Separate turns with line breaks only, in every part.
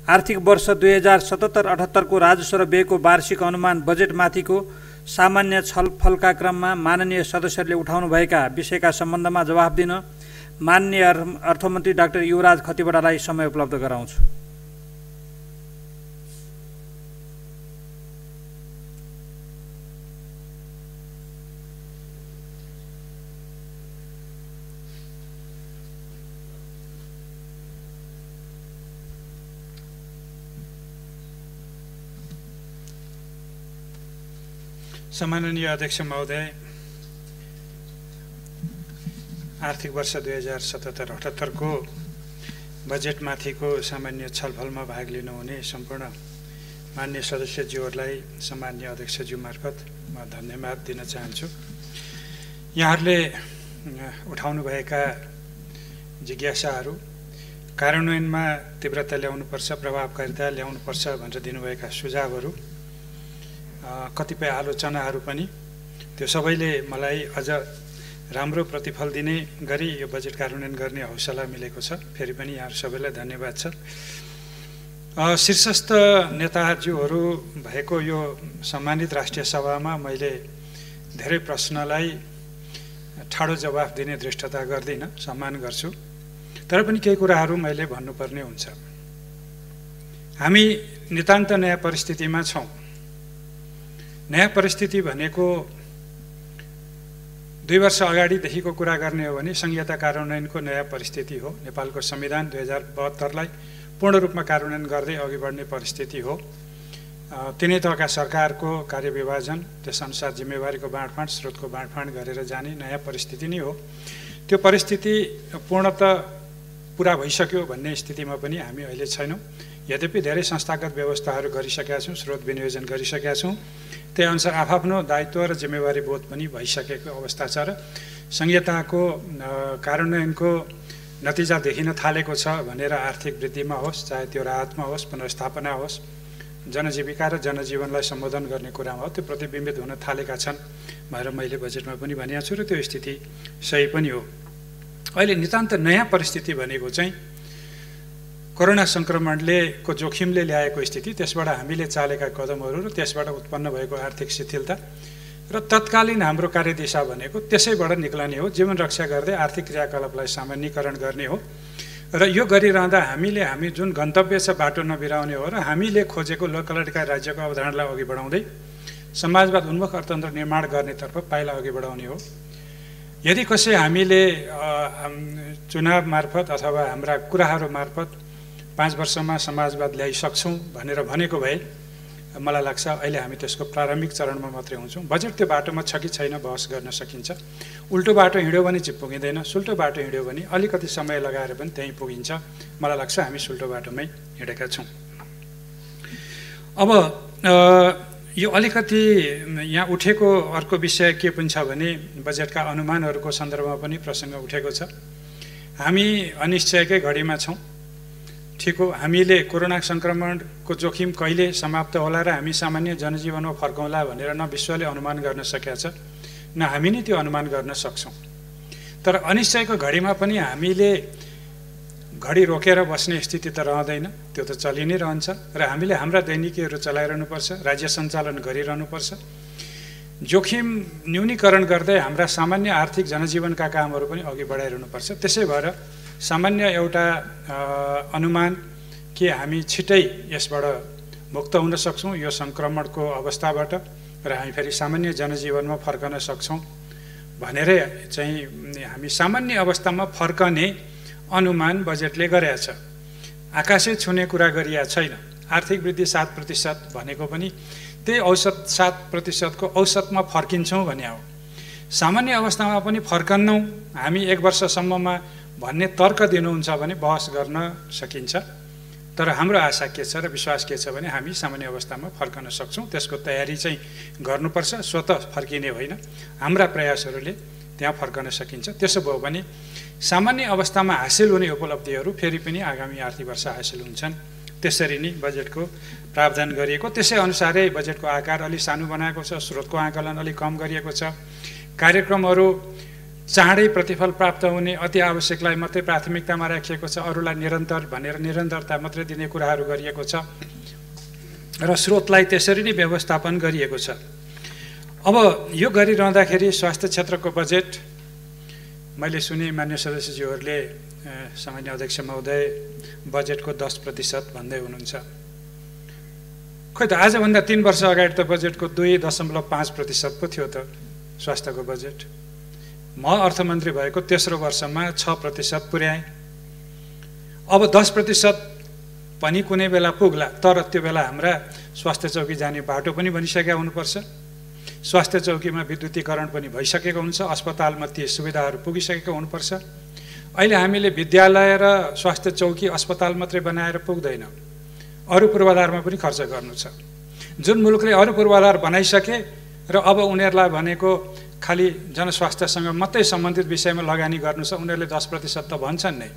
आर्थिक वर्ष 2077-78 को राजस्व र व्ययको वार्षिक अनुमान बजेटमाथिको सामान्य छलफलका क्रममा माननीय सदस्यहरूले उठाउनुभएका विषयका सम्बन्धमा जवाफ दिन माननीय अर्थमन्त्री डाक्टर युवराज खतिवड़ालाई समय उपलब्ध गराउँछु।
सम्माननीय अध्यक्ष महोदय, आर्थिक वर्ष 2077-78 को बजेटमाथिको सामान्य छलफलमा भाग लिनुहुने सम्पूर्ण माननीय सदस्यज्यूहरूलाई सम्माननीय अध्यक्षज्यू मार्फत म धन्यवाद दिन चाहन्छु। यहाँहरूले उठाउनुभएका जिज्ञासाहरू कार्यान्वयनमा तीव्रता ल्याउनुपर्छ, प्रभावकारिता ल्याउनुपर्छ भनेर दिनुभएका सुझावहरू, कतिपय आलोचनाहरू पनि, त्यो सबैले मलाई अझ राम्रो प्रतिफल दिने गरी यो बजेट कार्यान्वयन गर्ने हौसला मिलेको छ। फेरि पनि यहाँहरू सबैलाई धन्यवाद छ। शीर्षस्थ नेताज्यूहरू भएको यो सम्मानित राष्ट्रिय सभामा मैले धेरै प्रश्नलाई ठाडो जवाफ दिने धृष्टता गर्दिनँ, सम्मान गर्छु। तर पनि केही कुराहरू मैले भन्नुपर्ने हुन्छ। हामी नितान्त नयाँ परिस्थितिमा छौँ। नयाँ परिस्थिति भनेको 2 वर्ष अगाडिदेखिको कुरा गर्ने हो भने संहिता कार्यान्वयनको नयाँ परिस्थिति हो। नेपालको संविधान 2072लाई पूर्ण रूपमा कार्यान्वयन गर्दै अघि बढ्ने परिस्थिति हो। तिनै तहका सरकारको कार्यविभाजन, त्यसअनुसार जिम्मेवारीको बाँडफाँड, स्रोतको बाँडफाँड गरेर जाने नयाँ परिस्थिति नै हो। त्यो परिस्थिति पूर्णतः पुरा भइसक्यो भन्ने स्थितिमा पनि हामी अहिले छैनौँ। यद्यपि धेरै संस्थागत व्यवस्थाहरू गरिसकेका छौँ, स्रोत विनियोजन गरिसकेका छौँ। त्यही अनुसार आफ्नो दायित्व र जिम्मेवारी बोध पनि भइसकेको अवस्था छ र संहिताको कार्यान्वयनको नतिजा देखिन थालेको छ भनेर आर्थिक वृद्धिमा होस्, चाहे त्यो राहतमा होस्, पुनर्स्थापना होस्, जनजीविका र जनजीवनलाई सम्बोधन गर्ने कुरामा हो, त्यो प्रतिबिम्बित हुन थालेका छन् भनेर मैले बजेटमा पनि भनेको छु र त्यो स्थिति सही पनि हो। अहिले नितान्त नयाँ परिस्थिति भनेको चाहिँ कोरोना सङ्क्रमणले को जोखिमले ल्याएको स्थिति, त्यसबाट हामीले चालेका कदमहरू र त्यसबाट उत्पन्न भएको आर्थिक शिथिलता र तत्कालीन हाम्रो कार्यदिशा भनेको त्यसैबाट निक्लने हो। जीवन रक्षा गर्दै आर्थिक क्रियाकलापलाई सामान्यीकरण गर्ने हो र यो गरिरहँदा हामी जुन गन्तव्य छ बाटो नबिराउने हो र हामीले खोजेको लोकलाधिकार राज्यको अवधारणालाई अघि बढाउँदै समाजवाद उन्मुख अर्थतन्त्र निर्माण गर्नेतर्फ पाइला अघि बढाउने हो। यदि कसै हामीले चुनाव मार्फत अथवा हाम्रा कुराहरू मार्फत 5 वर्षमा समाजवाद ल्याइसक्छौँ भनेर भनेको भए मलाई लाग्छ अहिले हामी त्यसको प्रारम्भिक चरणमा मात्रै हुन्छौँ। बजेट त्यो बाटोमा छ कि छैन बहस गर्न सकिन्छ। उल्टो बाटो हिँड्यो भने चाहिँ पुगिँदैन, सुल्टो बाटो हिँड्यो भने अलिकति समय लगाएर पनि त्यहीँ पुगिन्छ। मलाई लाग्छ हामी सुल्टो बाटोमै हिँडेका छौँ। अब यो अलिकति यहाँ उठेको अर्को विषय के पनि छ भने बजेटका अनुमानहरूको सन्दर्भमा पनि प्रसङ्ग उठेको छ। हामी अनिश्चयकै घडीमा छौँ। ठिक हो, हामीले कोरोना सङ्क्रमणको जोखिम कहिले समाप्त होला र हामी सामान्य जनजीवनमा फर्कौँला भनेर न विश्वले अनुमान गर्न सकेका छ, न हामी नै त्यो अनुमान गर्न सक्छौँ। तर अनिश्चयको घडीमा पनि हामीले घडी रोकेर बस्ने स्थिति त रहँदैन, त्यो त चलि नै रहन्छ र हामीले हाम्रा दैनिकीहरू चलाइरहनुपर्छ, राज्य सञ्चालन गरिरहनुपर्छ। जोखिम न्यूनीकरण गर्दै हाम्रा सामान्य आर्थिक जनजीवनका कामहरू पनि अघि बढाइरहनुपर्छ। त्यसै भएर सामान्य एउटा अनुमान के हामी छिटै यसबाट मुक्त हुन सक्छौँ यो सङ्क्रमणको अवस्थाबाट र हामी फेरि सामान्य जनजीवनमा फर्कन सक्छौँ भनेर चाहिँ हामी सामान्य अवस्थामा फर्कने अनुमान बजेटले गरेको छ। आकाशै छुने कुरा गरिया छैन। आर्थिक वृद्धि 7% भनेको पनि त्यही औसत 7% को औसतमा फर्किन्छौँ भने हो। सामान्य अवस्थामा पनि फर्कन्नौँ हामी 1 वर्षसम्ममा भन्ने तर्क दिनुहुन्छ भने बहस गर्न सकिन्छ। तर हाम्रो आशा के छ र विश्वास के छ भने हामी सामान्य अवस्थामा फर्कन सक्छौँ। त्यसको तयारी चाहिँ गर्नुपर्छ, स्वतः फर्किने होइन। हाम्रा प्रयासहरूले त्यहाँ फर्कन सकिन्छ। त्यसो भयो भने सामान्य अवस्थामा हासिल हुने उपलब्धिहरू फेरि पनि आगामी आर्थिक वर्ष हासिल हुन्छन्। त्यसरी नै बजेटको प्रावधान गरिएको, त्यसै अनुसारै बजेटको आकार अलि सानो बनाएको छ, स्रोतको आकलन अलि कम गरिएको छ। कार्यक्रमहरू चाँडै प्रतिफल प्राप्त हुने अति आवश्यकलाई मात्रै प्राथमिकतामा राखिएको छ, अरूलाई निरन्तर भनेर निरन्तरता मात्रै दिने कुराहरू गरिएको छ र स्रोतलाई त्यसरी नै व्यवस्थापन गरिएको छ। अब यो गरिरहँदाखेरि स्वास्थ्य क्षेत्रको बजेट मैले सुने मान्य सदस्यज्यूहरूले सामान्य अध्यक्ष महोदय बजेटको 10% भन्दै हुनुहुन्छ। खोइ त आजभन्दा 3 वर्ष अगाडि त बजेटको 2.5% पो थियो त स्वास्थ्यको बजेट। म अर्थमन्त्री भएको तेस्रो वर्षमा 6% पुर्याएँ। अब 10% पनि कुनै बेला पुग्ला, तर त्यो बेला हाम्रा स्वास्थ्य चौकी जाने बाटो पनि बनिसकेका हुनुपर्छ, स्वास्थ्य चौकीमा विद्युतीकरण पनि भइसकेको हुन्छ, अस्पतालमा ती सुविधाहरू पुगिसकेको हुनुपर्छ। अहिले हामीले विद्यालय र स्वास्थ्य चौकी अस्पताल मात्रै बनाएर पुग्दैन, अरू पूर्वाधारमा पनि खर्च गर्नु छ। जुन मुलुकले अरू पूर्वाधार बनाइसके र अब उनीहरूलाई भनेको खालि जनस्वास्थ्यसँग मात्रै सम्बन्धित विषयमा लगानी गर्नु छ, उनीहरूले 10% त भन्छन् नै,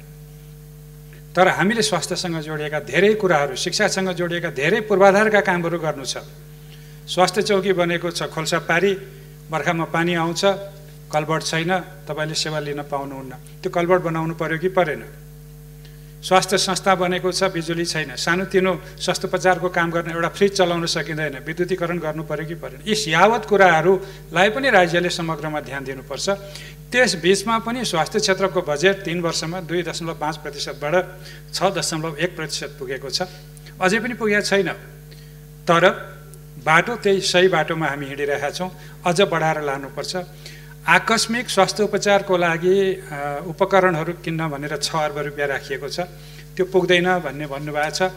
तर हामीले स्वास्थ्यसँग जोडिएका धेरै कुराहरू, शिक्षासँग जोडिएका धेरै पूर्वाधारका कामहरू गर्नु छ। स्वास्थ्य चौकी बनेको छ, खोल्सा पारी, बर्खामा पानी आउँछ, कलबट छैन, तपाईँले सेवा लिन पाउनुहुन्न, त्यो कलबट बनाउनु पर्यो कि परेन? स्वास्थ्य संस्था बनेको छ, बिजुली छैन, सानोतिनो स्वास्थ्योपचारको काम गर्ने एउटा फ्रिज चलाउन सकिँदैन, विद्युतीकरण गर्नु पर्यो कि परेन? यस यावत कुराहरूलाई पनि राज्यले समग्रमा ध्यान दिनुपर्छ। त्यस बीचमा पनि स्वास्थ्य क्षेत्रको बजेट 3 वर्षमा 2.5% बाट 6.1% पुगेको छ, अझै पनि पुगेको छैन। तर बाटो त्यही सही बाटोमा हामी हिँडिरहेका छौँ, अझ बढाएर लानुपर्छ। आकस्मिक स्वास्थ्य उपचारको लागि उपकरणहरू किन्न भनेर 6 अर्ब रुपियाँ राखिएको छ, त्यो पुग्दैन भन्ने भन्नुभएको छ।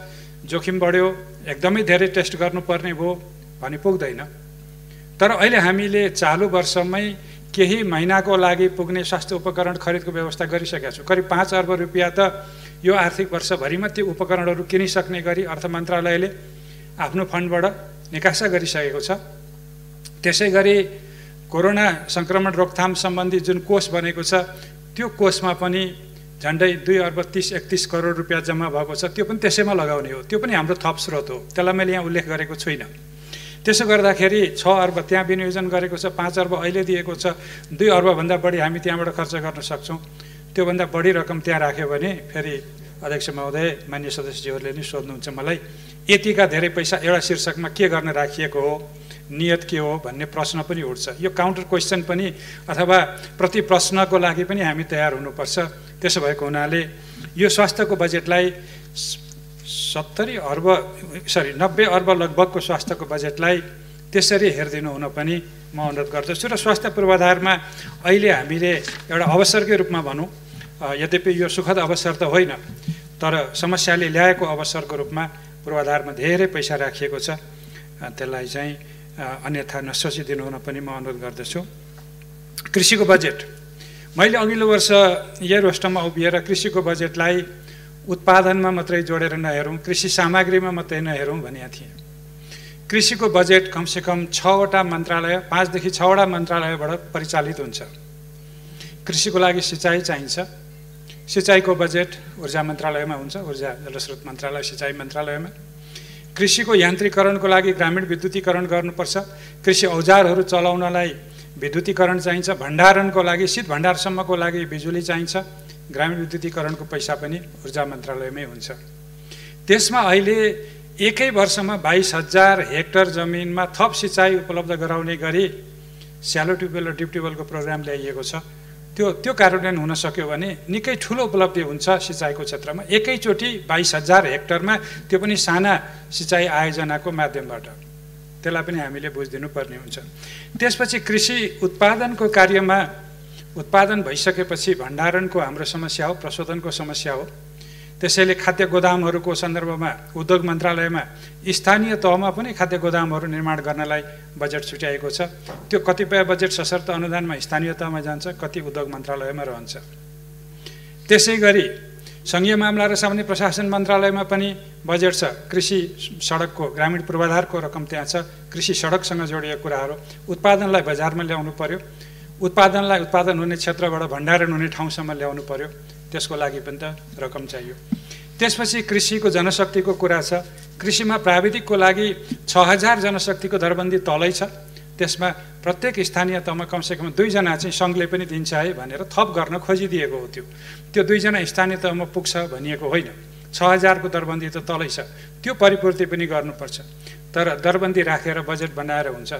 जोखिम बढ्यो, एकदमै धेरै टेस्ट गर्नुपर्ने भयो भने पुग्दैन। तर अहिले हामीले चालु वर्षमै केही महिनाको लागि पुग्ने स्वास्थ्य उपकरण खरिदको व्यवस्था गरिसकेका छौँ। करिब 5 अर्ब रुपियाँ त यो आर्थिक वर्षभरिमा त्यो उपकरणहरू किनिसक्ने गरी अर्थ मन्त्रालयले आफ्नो फन्डबाट निकासा गरिसकेको छ। त्यसै गरी कोरोना संक्रमण रोकथाम सम्बन्धी जुन कोष बनेको छ, त्यो कोषमा पनि झन्डै 2.30-31 करोड रुपियाँ जम्मा भएको छ, त्यो पनि त्यसैमा लगाउने हो, त्यो पनि हाम्रो थप स्रोत हो, त्यसलाई मैले यहाँ उल्लेख गरेको छुइनँ। त्यसो गर्दाखेरि 6 अर्ब त्यहाँ विनियोजन गरेको छ, 5 अर्ब अहिले दिएको छ, 2 अर्बभन्दा बढी हामी त्यहाँबाट खर्च गर्न सक्छौँ। त्योभन्दा बढी रकम त्यहाँ राख्यो भने फेरि अध्यक्ष महोदय मान्य सदस्यज्यूहरूले नै सोध्नुहुन्छ मलाई, यतिका धेरै पैसा एउटा शीर्षकमा के गर्न राखिएको हो, नियत के हो भन्ने प्रश्न पनि उठ्छ। यो काउन्टर क्वेसन पनि अथवा प्रति प्रश्नको लागि पनि हामी तयार हुनुपर्छ। त्यसो भएको हुनाले यो स्वास्थ्यको बजेटलाई 90 अर्ब लगभगको स्वास्थ्यको बजेटलाई त्यसरी हेरिदिनु हुन पनि म अनुरोध गर्दछु। र स्वास्थ्य पूर्वाधारमा अहिले हामीले एउटा अवसरकै रूपमा भनौँ, यद्यपि यो सुखद अवसर त होइन, तर समस्याले ल्याएको अवसरको रूपमा पूर्वाधारमा धेरै पैसा राखिएको छ, त्यसलाई चाहिँ अन्यथा नसोचिदिनु हुन पनि म अनुरोध गर्दछु। कृषिको बजेट मैले अघिल्लो वर्ष यही रोस्टरमा उभिएर कृषिको बजेटलाई उत्पादनमा मात्रै जोडेर नहेरौँ, कृषि सामग्रीमा मात्रै नहेरौँ भनेका थिएँ। कृषिको बजेट कमसेकम 6वटा मन्त्रालय, 5 देखि 6वटा मन्त्रालयबाट परिचालित हुन्छ। कृषिको लागि सिँचाइ चाहिन्छ, सिँचाइको बजेट ऊर्जा मन्त्रालयमा हुन्छ, ऊर्जा जलस्रोत मन्त्रालय, सिँचाइ मन्त्रालयमा। कृषिको यान्त्रिकरणको लागि ग्रामीण विद्युतीकरण गर्नुपर्छ, कृषि औजारहरू चलाउनलाई विद्युतीकरण चाहिन्छ, भण्डारणको लागि शीत भण्डारसम्मको लागि बिजुली चाहिन्छ, ग्रामीण विद्युतीकरणको पैसा पनि ऊर्जा मन्त्रालयमै हुन्छ। त्यसमा अहिले एकै वर्षमा 22,000 हेक्टर जमिनमा थप सिँचाइ उपलब्ध गराउने गरी स्यालो ट्युबवेल र डिप ट्युबवेलको प्रोग्राम ल्याइएको छ। त्यो कार्यान्वयन हुन सक्यो भने निकै ठुलो उपलब्धि हुन्छ सिँचाइको क्षेत्रमा। एकैचोटि 22,000 हेक्टरमा, त्यो पनि साना सिँचाइ आयोजनाको माध्यमबाट, त्यसलाई पनि हामीले बुझिदिनु पर्ने हुन्छ। त्यसपछि कृषि उत्पादनको कार्यमा उत्पादन भइसकेपछि भण्डारणको हाम्रो समस्या हो, प्रशोधनको समस्या हो। त्यसैले खाद्य गोदामहरूको सन्दर्भमा उद्योग मन्त्रालयमा स्थानीय तहमा पनि खाद्य गोदामहरू निर्माण गर्नलाई बजेट छुट्याएको छ। त्यो कतिपय बजेट सशर्त अनुदानमा स्थानीय तहमा जान्छ, कति उद्योग मन्त्रालयमा रहन्छ। त्यसै गरी सङ्घीय मामला र सामान्य प्रशासन मन्त्रालयमा पनि बजेट छ। कृषि सडकको ग्रामीण पूर्वाधारको रकम त्यहाँ छ, कृषि सडकसँग जोडिएको कुराहरू, उत्पादनलाई बजारमा ल्याउनु पर्यो, उत्पादनलाई उत्पादन हुने क्षेत्रबाट भण्डारण हुने ठाउँसम्म ल्याउनु पर्यो, त्यसको लागि पनि त रकम चाहियो। त्यसपछि कृषिको जनशक्तिको कुरा छ। कृषिमा प्राविधिकको लागि 6,000 जनशक्तिको दरबन्दी तलै छ, त्यसमा प्रत्येक स्थानीय तहमा कमसेकम 2 जना चाहिँ सङ्घले पनि दिन्छ है भनेर थप गर्न खोजिदिएको हो। त्यो 2 जना स्थानीय तहमा पुग्छ भनिएको होइन। 6000 को दरबन्दी त तलै छ, त्यो परिपूर्ति पनि गर्नुपर्छ। तर दरबन्दी राखेर बजेट बनाएर हुन्छ?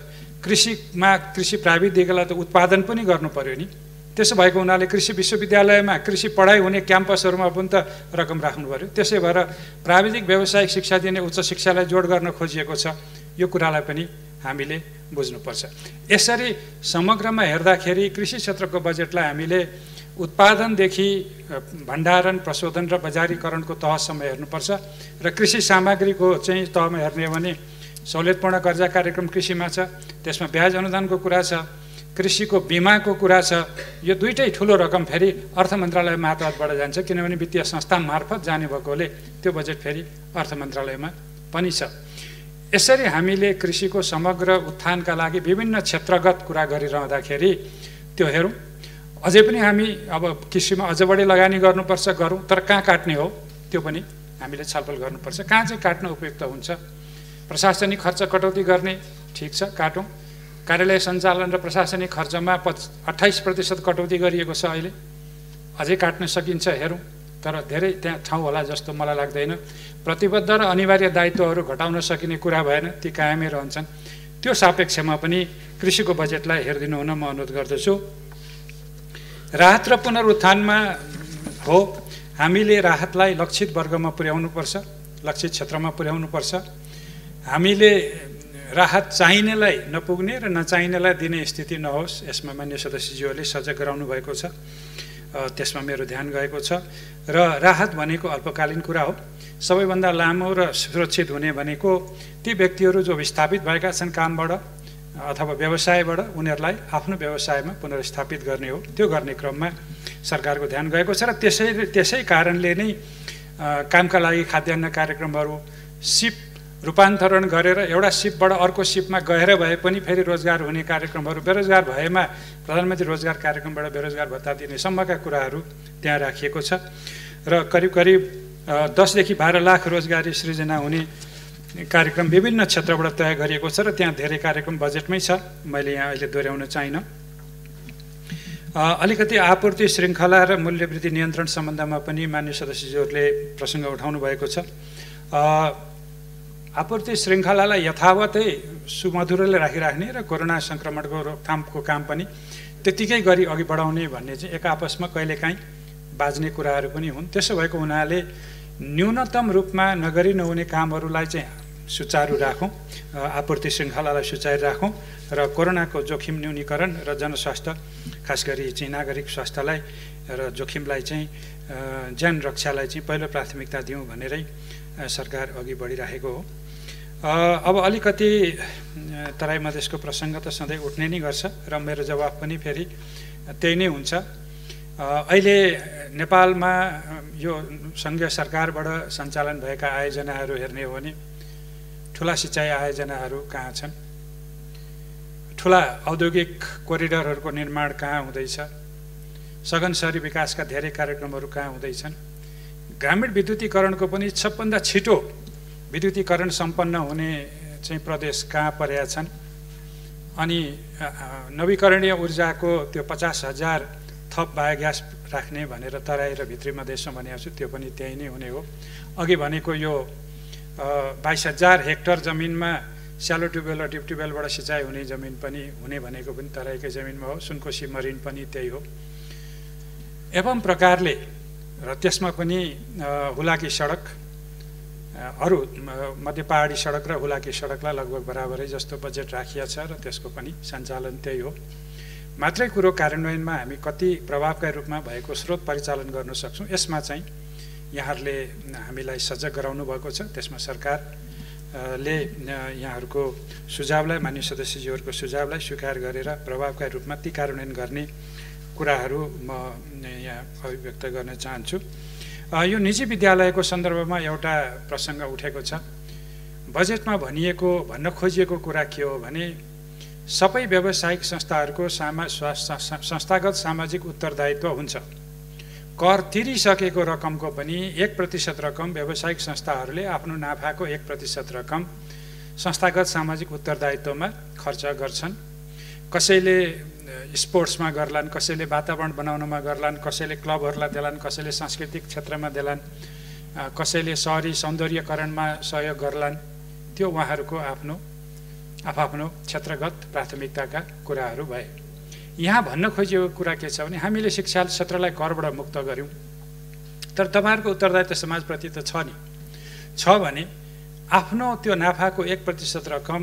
कृषिमा कृषि प्राविधिकलाई त उत्पादन पनि गर्नु पर्यो नि। त्यसो भएको हुनाले कृषि विश्वविद्यालयमा कृषि पढाइ हुने क्याम्पसहरूमा पनि त रकम राख्नु पर्यो। त्यसै भएर प्राविधिक व्यावसायिक शिक्षा दिने उच्च शिक्षालाई जोड गर्न खोजिएको छ। यो कुरालाई पनि हामीले बुझ्नुपर्छ। यसरी समग्रमा हेर्दाखेरि कृषि क्षेत्रको बजेटलाई हामीले उत्पादनदेखि भण्डारण, प्रशोधन र बजारीकरणको तहसम्म हेर्नुपर्छ। र कृषि सामग्रीको चाहिँ तहमा हेर्ने हो भने सहुलियतपूर्ण कर्जा कार्यक्रम कृषिमा छ, त्यसमा ब्याज अनुदानको कुरा छ, कृषिको बिमाको कुरा छ। यो दुईटै ठुलो रकम फेरि अर्थ मन्त्रालय मातहतबाट जान्छ, किनभने वित्तीय संस्था मार्फत जाने भएकोले त्यो बजेट फेरि अर्थ मन्त्रालयमा पनि छ। यसरी हामीले कृषिको समग्र उत्थानका लागि विभिन्न क्षेत्रगत कुरा गरिरहँदाखेरि त्यो हेरौँ। अझै पनि हामी अब कृषिमा अझ बढी लगानी गर्नुपर्छ, गरौँ, तर कहाँ काट्ने हो त्यो पनि हामीले छलफल गर्नुपर्छ। कहाँ चाहिँ काट्न उपयुक्त हुन्छ? प्रशासनिक खर्च कटौती गर्ने, ठिक छ, काटौँ। कार्यालय सञ्चालन र प्रशासनिक खर्चमा 28% कटौती गरिएको छ अहिले, अझै काट्न सकिन्छ, हेरौँ। तर धेरै त्यहाँ ठाउँ होला जस्तो मलाई लाग्दैन। प्रतिबद्ध र अनिवार्य दायित्वहरू घटाउन सकिने कुरा भएन, ती कायमै रहन्छन्। त्यो सापेक्षमा पनि कृषिको बजेटलाई हेरिदिनु हुन म अनुरोध गर्दछु। राहत र पुनरुत्थानमा हो, हामीले राहतलाई लक्षित वर्गमा पुर्याउनुपर्छ, लक्षित क्षेत्रमा पुर्याउनुपर्छ। हामीले राहत चाहिनेलाई नपुग्ने र नचाहिनेलाई दिने स्थिति नहोस्, यसमा मान्य सदस्यज्यूहरूले सजग गराउनु भएको छ। त्यसमा मेरो ध्यान गएको छ। र राहत भनेको अल्पकालीन कुरा हो। सबैभन्दा लामो र सुरक्षित हुने भनेको ती व्यक्तिहरू जो विस्थापित भएका छन् कामबाट अथवा व्यवसायबाट, उनीहरूलाई आफ्नो व्यवसायमा पुनर्स्थापित गर्ने हो। त्यो गर्ने क्रममा सरकारको ध्यान गएको छ। र त्यसै कारणले नै कामका लागि खाद्यान्न कार्यक्रमहरू, सिप रूपान्तरण गरेर एउटा सिपबाट अर्को सिपमा गएर भए पनि फेरि रोजगार हुने कार्यक्रमहरू, बेरोजगार भएमा प्रधानमन्त्री रोजगार कार्यक्रमबाट बेरोजगार भत्ता दिने सम्मका कुराहरू त्यहाँ राखिएको छ। र करिब करिब 10 देखि 12 लाख रोजगारी सृजना हुने कार्यक्रम विभिन्न क्षेत्रबाट तय गरिएको छ। र त्यहाँ धेरै कार्यक्रम बजेटमै छ, मैले यहाँ अहिले दोहोऱ्याउन चाहिनँ। अलिकति आपूर्ति श्रृङ्खला र मूल्यवृद्धि नियन्त्रण सम्बन्धमा पनि मान्य सदस्यज्यूहरूले प्रसङ्ग उठाउनु भएको छ। आपूर्ति श्रृङ्खलालाई यथावतै सुमधुरले राखिराख्ने र कोरोना सङ्क्रमणको रोकथामको काम पनि त्यतिकै गरी अघि बढाउने भन्ने चाहिँ एक आपसमा कहिलेकाहीँ बाज्ने कुराहरू पनि हुन्। त्यसो भएको हुनाले न्यूनतम रूपमा नगरी नहुने कामहरूलाई चाहिँ सुचारू राखौँ, आपूर्ति श्रृङ्खलालाई सुचारू राखौँ र कोरोनाको जोखिम न्यूनीकरण र जनस्वास्थ्य, खास गरी चाहिँ नागरिक स्वास्थ्यलाई र जोखिमलाई चाहिँ ज्यान रक्षालाई चाहिँ पहिलो प्राथमिकता दिउँ भनेरै सरकार अघि बढिरहेको हो। अब अलिकति तराई मधेसको प्रसङ्ग त सधैँ उठ्ने नै गर्छ र मेरो जवाफ पनि फेरि त्यही नै हुन्छ। अहिले नेपालमा यो सङ्घीय सरकारबाट सञ्चालन भएका आयोजनाहरू हेर्ने हो भने ठुला सिँचाइ आयोजनाहरू कहाँ छन्? ठुला औद्योगिक कोरिडरहरूको निर्माण कहाँ हुँदैछ? सघन शहरी विकासका धेरै कार्यक्रमहरू कहाँ हुँदैछन्? ग्रामीण विद्युतीकरणको पनि सबभन्दा छिटो विद्युतीकरण सम्पन्न हुने चाहिँ प्रदेश कहाँ परेका छन्? अनि नवीकरणीय ऊर्जाको त्यो 50,000 थप बायोग्यास राख्ने भनेर तराई र भित्री मधेसमा भनेको छु, त्यो पनि त्यही नै हुने हो। अघि भनेको यो 22,000 हेक्टर जमिनमा स्यालो ट्युबवेल र डिप ट्युबवेलबाट सिँचाइ हुने जमिन पनि हुने भनेको पनि तराईकै जमिनमा हो। सुनकोशी मरिन पनि त्यही हो। एवं प्रकारले र त्यसमा पनि हुलाकी सडक, अरू मध्य पहाडी सडक र हुलाकी सडकलाई लगभग बराबरै जस्तो बजेट राखिया छ र त्यसको पनि सञ्चालन त्यही हो। मात्रै कुरो कार्यान्वयनमा हामी कति प्रभावकारी रूपमा भएको स्रोत परिचालन गर्न सक्छौँ, यसमा चाहिँ यहाँहरूले हामीलाई सजग गराउनु भएको छ। त्यसमा सरकारले यहाँहरूको सुझावलाई, मान्य सदस्यज्यूहरूको सुझावलाई स्वीकार गरेर प्रभावकारी रूपमा ती कार्यान्वयन गर्ने कुराहरू म यहाँ अभिव्यक्त गर्न चाहन्छु। यो निजी विद्यालयको सन्दर्भमा एउटा प्रसङ्ग उठेको छ। बजेटमा भन्न खोजिएको कुरा के हो भने सबै व्यावसायिक संस्थाहरूको संस्थागत सामाजिक उत्तरदायित्व हुन्छ। कर तिरिसकेको रकमको पनि 1% रकम व्यावसायिक संस्थाहरूले आफ्नो नाफाको 1% रकम संस्थागत सामाजिक उत्तरदायित्वमा खर्च गर्छन्। कसैले स्पोर्ट्समा गर्लान्, कसैले वातावरण बनाउनमा गर्लान्, कसैले क्लबहरूलाई देलान्, कसैले सांस्कृतिक क्षेत्रमा देलान्, कसैले शहरी सौन्दर्यकरणमा सहयोग गर्लान्। त्यो उहाँहरूको आफ्नो क्षेत्रगत प्राथमिकताका कुराहरू भए। यहाँ भन्न खोजिएको कुरा के छ भने हामीले शिक्षा क्षेत्रलाई करबाट मुक्त गर्यौँ, तर तपाईँहरूको उत्तरदायित्व समाजप्रति त छ नि। छ भने आफ्नो त्यो नाफाको 1% रकम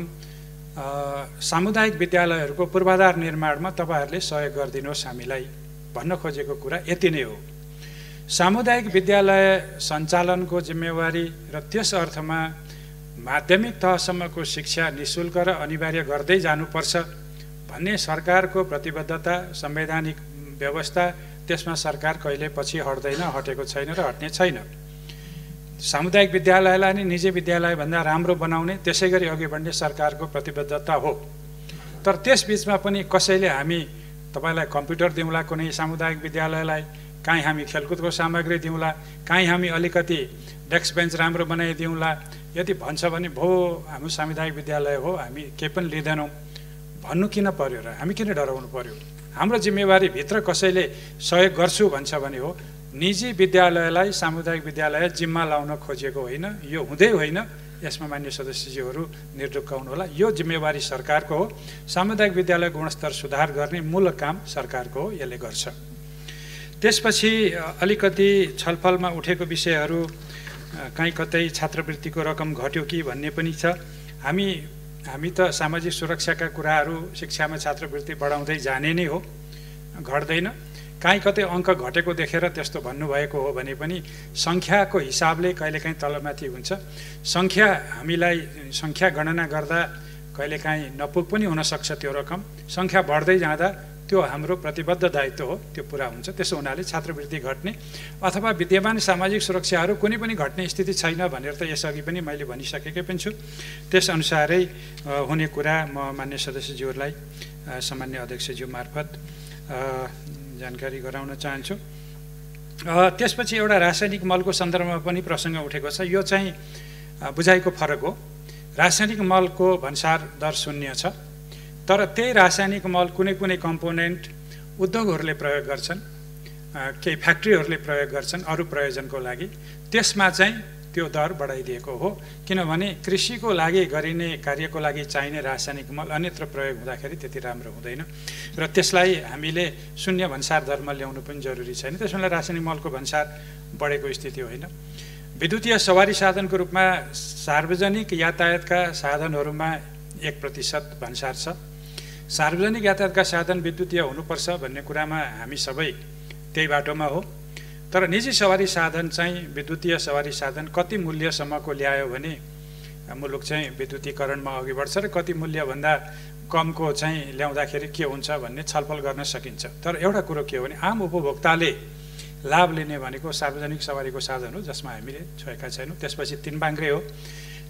सामुदायिक विद्यालयहरूको पूर्वाधार निर्माणमा तपाईँहरूले सहयोग गरिदिनुहोस् हामीलाई भन्न खोजेको कुरा यति नै हो। सामुदायिक विद्यालय सञ्चालनको जिम्मेवारी र त्यस अर्थमा माध्यमिक तहसम्मको शिक्षा निःशुल्क र अनिवार्य गर्दै जानुपर्छ भन्ने सरकारको प्रतिबद्धता, संवैधानिक व्यवस्था, त्यसमा सरकार कहिले पछि हट्दैन, हटेको छैन र हट्ने छैन। सामुदायिक विद्यालयलाई नै निजी विद्यालयभन्दा राम्रो बनाउने, त्यसै गरी अघि बढ्ने सरकारको प्रतिबद्धता हो। तर त्यसबिचमा पनि कसैले हामी तपाईँलाई कम्प्युटर दिउँला कुनै सामुदायिक विद्यालयलाई, काहीँ हामी खेलकुदको सामग्री दिउँला, काहीँ हामी अलिकति डेस्क बेन्च राम्रो बनाइदिउँला, यदि भन्छ भने भो हाम्रो सामुदायिक विद्यालय हो हामी केही पनि लिँदैनौँ भन्नु किन पर्यो र? हामी किन डराउनु पर्यो? हाम्रो जिम्मेवारीभित्र कसैले सहयोग गर्छु भन्छ भने हो। निजी विद्यालयलाई सामुदायिक विद्यालय जिम्मा लाउन खोजेको होइन, यो हुँदै होइन। यसमा मान्य सदस्यज्यूहरू निर्धुक्क हुनुहोला। यो जिम्मेवारी सरकारको हो। सामुदायिक विद्यालय गुणस्तर सुधार गर्ने मूल काम सरकारको हो, यसले गर्छ। त्यसपछि अलिकति छलफलमा उठेको विषयहरू कहीँ कतै छात्रवृत्तिको रकम घट्यो कि भन्ने पनि छ। हामी त सामाजिक सुरक्षाका कुराहरू शिक्षामा छात्रवृत्ति बढाउँदै जाने नै हो, घट्दैन। काहीँ कतै अङ्क घटेको देखेर त्यस्तो भन्नुभएको हो भने पनि सङ्ख्याको हिसाबले कहिलेकाहीँ तलमाथि हुन्छ। हामीलाई सङ्ख्या गणना गर्दा कहिलेकाहीँ नपुग पनि हुनसक्छ त्यो रकम। सङ्ख्या बढ्दै जाँदा त्यो हाम्रो प्रतिबद्ध दायित्व हो, त्यो पुरा हुन्छ। त्यसो हुनाले छात्रवृत्ति घट्ने अथवा विद्यमान सामाजिक सुरक्षाहरू कुनै पनि घट्ने स्थिति छैन भनेर त यसअघि पनि मैले भनिसकेकै पनि छु। त्यसअनुसारै हुने कुरा म मान्य सदस्यज्यूहरूलाई सामान्य अध्यक्षज्यू मार्फत जानकारी गराउन चाहन्छु। त्यसपछि एउटा रासायनिक मलको सन्दर्भमा पनि प्रसङ्ग उठेको छ। यो चाहिँ बुझाइको फरक हो। रासायनिक मलको भन्सार दर 0 छ, तर त्यही रासायनिक मल कुनै कम्पोनेन्ट उद्योगहरूले प्रयोग गर्छन्, केही फ्याक्ट्रीहरूले प्रयोग गर्छन् अरू प्रयोजनको लागि। त्यसमा चाहिँ त्यो दर बढाइदिएको हो, किनभने कृषिको लागि गरिने कार्यको लागि चाहिने रासायनिक मल अन्यत्र प्रयोग हुँदाखेरि त्यति राम्रो हुँदैन र त्यसलाई हामीले 0 भन्सार दरमा ल्याउनु पनि जरुरी छैन। त्यसमा रासायनिक मलको भन्सार बढेको स्थिति होइन। विद्युतीय सवारी साधनको रूपमा सार्वजनिक यातायातका साधनहरूमा 1% भन्सार छ। सार्वजनिक यातायातका साधन विद्युतीय हुनुपर्छ भन्ने कुरामा हामी सबै त्यही बाटोमा हो। तर निजी सवारी साधन चाहिँ विद्युतीय सवारी साधन कति मूल्यसम्मको ल्यायो भने मुलुक चाहिँ विद्युतीकरणमा अघि बढ्छ र कति मूल्यभन्दा कमको चाहिँ ल्याउँदाखेरि के हुन्छ भन्ने छलफल गर्न सकिन्छ। तर एउटा कुरो के हो भने आम उपभोक्ताले लाभ लिने भनेको सार्वजनिक सवारीको साधन हो, जसमा हामीले छोएका छैनौँ। त्यसपछि 3 पाङ्ग्रे हो।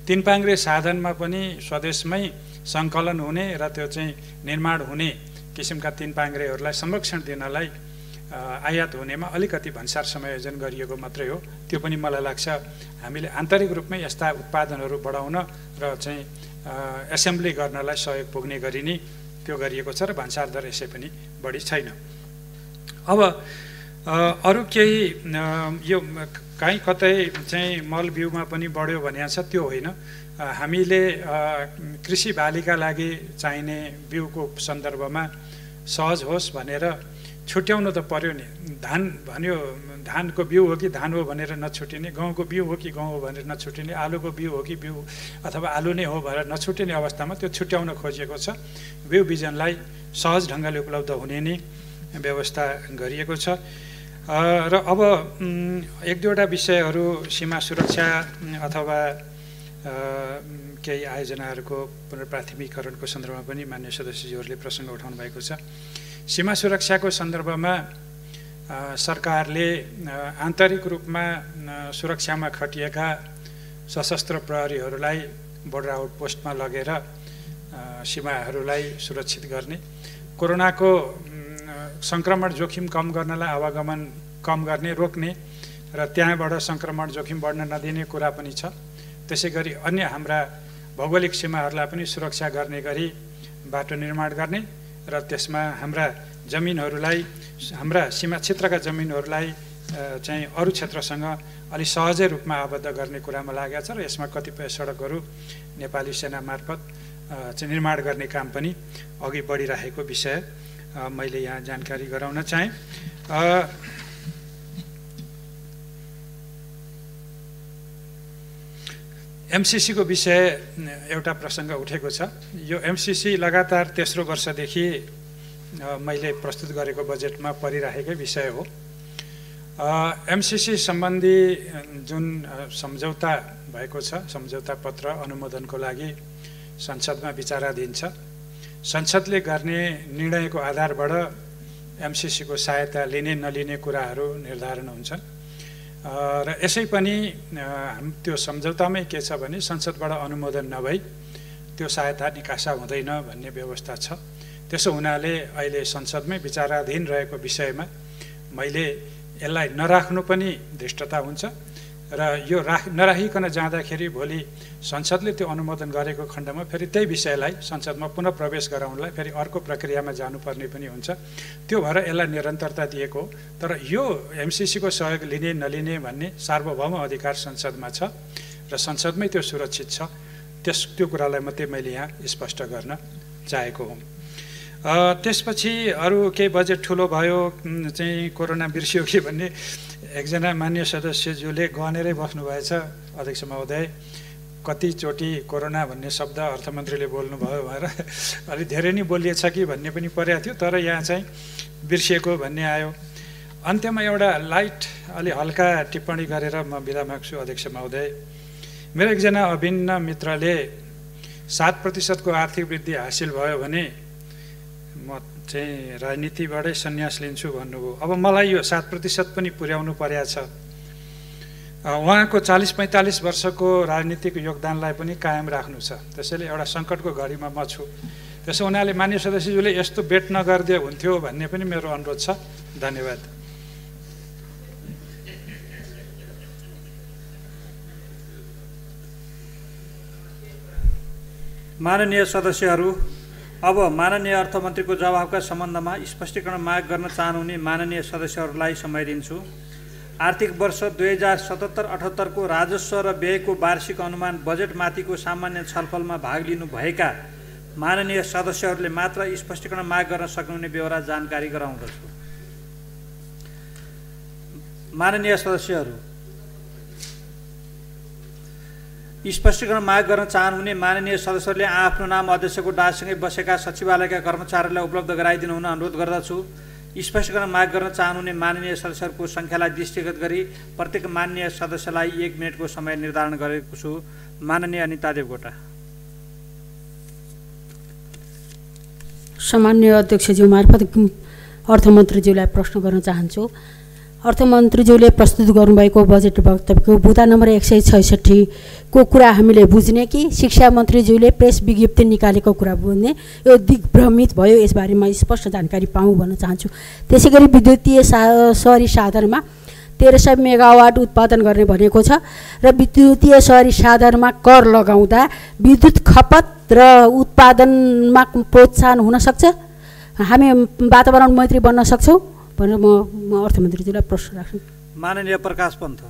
3 पाङ्ग्रे साधनमा पनि स्वदेशमै सङ्कलन हुने र त्यो चाहिँ निर्माण हुने किसिमका 3 पाङ्ग्रेहरूलाई संरक्षण दिनलाई आयात हुनेमा अलिकति भन्सार समायोजन गरिएको मात्रै हो। त्यो पनि मलाई लाग्छ हामीले आन्तरिक रूपमै यस्ता उत्पादनहरू बढाउन र चाहिँ एसेम्ब्ली गर्नलाई सहयोग पुग्ने गरी नै त्यो गरिएको छ र भन्सार दर यसै पनि बढी छैन। अब अरू केही यो कहीँ कतै चाहिँ मल बिउमा पनि बढ्यो भने छ, त्यो होइन। हामीले कृषि बालीका लागि चाहिने बिउको सन्दर्भमा सहज होस् भनेर छुट्याउनु त पर्यो नि। धान भन्यो धानको बिउ हो कि धान हो भनेर नछुटिने, गहुँको बिउ हो कि गहुँ हो भनेर नछुटिने, आलुको बिउ हो कि बिउ अथवा आलु नै हो भनेर नछुटिने अवस्थामा त्यो छुट्याउन खोजिएको छ। बिउ बिजनलाई सहज ढङ्गले उपलब्ध हुने नै व्यवस्था गरिएको छ। र अब 1-2वटा विषयहरू सीमा सुरक्षा अथवा केही आयोजनाहरूको पुनर्प्राथमिकरणको सन्दर्भमा पनि मान्य सदस्यज्यूहरूले प्रसङ्ग उठाउनु भएको छ। सीमा सुरक्षाको सन्दर्भमा सरकारले आन्तरिक रूपमा सुरक्षामा खटिएका सशस्त्र प्रहरीहरूलाई बोर्डर आउटपोस्टमा लगेर सीमाहरूलाई सुरक्षित गर्ने, कोरोनाको सङ्क्रमण जोखिम कम गर्नलाई आवागमन कम गर्ने, रोक्ने र त्यहाँबाट सङ्क्रमण जोखिम बढ्न नदिने कुरा पनि छ। त्यसै गरी अन्य हाम्रा भौगोलिक सीमाहरूलाई पनि सुरक्षा गर्ने गरी बाटो निर्माण गर्ने र त्यसमा हाम्रा जमिनहरूलाई हाम्रा सीमा क्षेत्रका जमिनहरूलाई चाहिँ अरू क्षेत्रसँग अलि सहजै रूपमा आबद्ध गर्ने कुरामा लागेको छ र यसमा कतिपय सडकहरू नेपाली सेना मार्फत चाहिँ निर्माण गर्ने काम पनि अघि बढिरहेको विषय मैले यहाँ जानकारी गराउन चाहेँ। एमसीसी को विषय एउटा प्रसङ्ग उठेको छ। यो एमसीसी लगातार तेस्रो वर्षदेखि मैले प्रस्तुत गरेको बजेटमा परिरहेकै विषय हो। एमसीसी सम्बन्धी जुन सम्झौता भएको छ, सम्झौता पत्र अनुमोदनको लागि संसदमा विचाराधीन छ। संसदले गर्ने निर्णयको आधारबाट एमसीसी को सहायता लिने नलिने कुराहरू निर्धारण हुन्छन् र यसै पनि त्यो सम्झौतामै के छ भने संसदबाट अनुमोदन नभई त्यो सहायता निकासा हुँदैन भन्ने व्यवस्था छ। त्यसो हुनाले अहिले संसदमै विचाराधीन रहेको विषयमा मैले यसलाई नराख्नु पनि धृष्टता हुन्छ र यो नराखिकन जाँदाखेरि भोलि संसदले त्यो अनुमोदन गरेको खण्डमा फेरि त्यही विषयलाई संसदमा पुनः प्रवेश गराउनलाई फेरि अर्को प्रक्रियामा जानुपर्ने पनि हुन्छ। त्यो भएर यसलाई निरन्तरता दिएको। तर यो एमसीसी को सहयोग लिने नलिने भन्ने सार्वभौम अधिकार संसदमा छ र संसदमै त्यो सुरक्षित छ। त्यो कुरालाई मात्रै मैले यहाँ स्पष्ट गर्न चाहेको हुँ। त्यसपछि अरू केही बजेट ठुलो भयो चाहिँ कोरोना बिर्सियो कि भन्ने एकजना मान्य सदस्यज्यूले गनेरै बस्नुभएछ। अध्यक्ष महोदय, कतिचोटि कोरोना भन्ने शब्द अर्थमन्त्रीले बोल्नुभयो भनेर अलि धेरै नै बोलिएछ कि भन्ने पनि परेको थियो, तर यहाँ चाहिँ बिर्सिएको भन्ने आयो। अन्त्यमा एउटा लाइट अलि हल्का टिप्पणी गरेर म बिदा माग्छु। अध्यक्ष महोदय, मेरो एकजना अभिन्न मित्रले 7% को आर्थिक वृद्धि हासिल भयो भने म चाहिँ राजनीतिबाटै सन्यास लिन्छु भन्नुभयो। अब मलाई यो 7% पनि पुर्याउनु परेको छ। उहाँको 40-45 वर्षको राजनीतिक योगदानलाई पनि कायम राख्नु छ। त्यसैले एउटा सङ्कटको घडीमा म छु। त्यसो हुनाले मान्य सदस्यज्यूले यस्तो बेट नगरिदिए हुन्थ्यो भन्ने पनि मेरो अनुरोध छ। धन्यवाद।
माननीय सदस्यहरू, अब माननीय अर्थमन्त्रीको जवाफका सम्बन्धमा स्पष्टीकरण माग गर्न चाहनुहुने माननीय सदस्यहरूलाई समय दिन्छु। आर्थिक वर्ष 2077-78 को राजस्व र व्ययको वार्षिक अनुमान बजेटमाथिको सामान्य छलफलमा भाग लिनुभएका माननीय सदस्यहरूले मात्र स्पष्टीकरण माग गर्न सक्नुहुने बेहोरा जानकारी गराउँदछु। माननीय सदस्यहरू, स्पष्टीकरण माग गर्न चाहनुहुने माननीय सदस्यहरूले आफ्नो नाम अध्यक्षको डाँडसँगै बसेका सचिवालयका कर्मचारीलाई उपलब्ध गराइदिनु हुन अनुरोध गर्दछु। स्पष्टीकरण माग गर्न चाहनुहुने माननीय सदस्यहरूको सङ्ख्यालाई दृष्टिगत गरी प्रत्येक माननीय सदस्यलाई 1 मिनटको समय निर्धारण गरेको छु। माननीय अनिता देवकोटा।
सामान्य अध्यक्षज्यू मार्फत अर्थमन्त्रीज्यूलाई प्रश्न गर्न चाहन्छु। अर्थमन्त्रीज्यूले प्रस्तुत गर्नुभएको बजेट वक्तव्यको बुँदा नम्बर 166 को कुरा हामीले बुझ्ने कि शिक्षा मन्त्रीज्यूले प्रेस विज्ञप्ति निकालेको कुरा बुझ्ने, यो दिग्भ्रमित भयो। यसबारेमा स्पष्ट जानकारी पाऊँ भन्न चाहन्छु। त्यसै गरी विद्युतीय सहरी साधनमा 1300 मेगावाट उत्पादन गर्ने भनेको छ र विद्युतीय सहरी साधनमा कर लगाउँदा विद्युत खपत र उत्पादनमा प्रोत्साहन हुन सक्छ, हामी वातावरण मैत्री बन्न सक्छौँ भनेर म अर्थमन्त्रीज्यूलाई प्रश्न राख्छु।
माननीय प्रकाश पन्त।